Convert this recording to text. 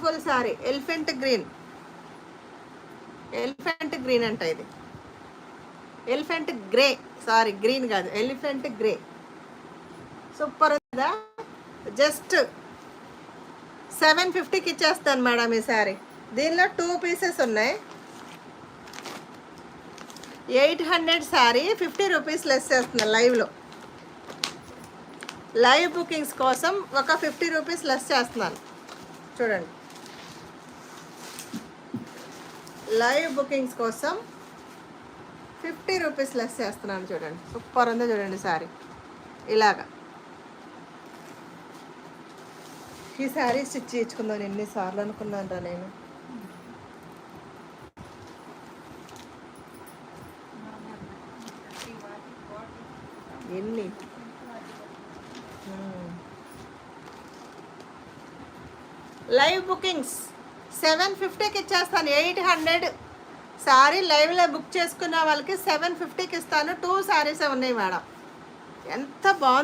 Beautiful sorry, elephant green అంట ఇది, elephant grey, sorry green కాదు, ఎలిఫెంట్ గ్రే. సూపర్ ఉందా? జస్ట్ 750కి ఇచ్చేస్తాను మేడం ఈ సారీ. దీనిలో 2 పీసెస్ ఉన్నాయి. 800 సారీ 50 రూపీస్ లెస్ చేస్తున్నాను లైవ్లో. లైవ్ బుకింగ్స్ కోసం ఒక 50 రూపీస్ లెస్ చేస్తున్నాను. చూడండి, లైవ్ బుకింగ్స్ కోసం 50 రూపీస్ లెస్ చేస్తున్నాను. చూడండి, సూపర్ ఉందో చూడండి సారీ. ఇలాగా ఈ శారీ స్టిచ్ చేయించుకుందాను ఎన్నిసార్లు అనుకున్నాను రా నేను. ఎన్ని లైవ్ బుకింగ్స్ 750కి ఇచ్చేస్తాను. 800 సారీ లైవ్లో బుక్ చేసుకున్న వాళ్ళకి 750కి ఇస్తాను. 2 సారీసే ఉన్నాయి మేడం. ఎంత బాగుందో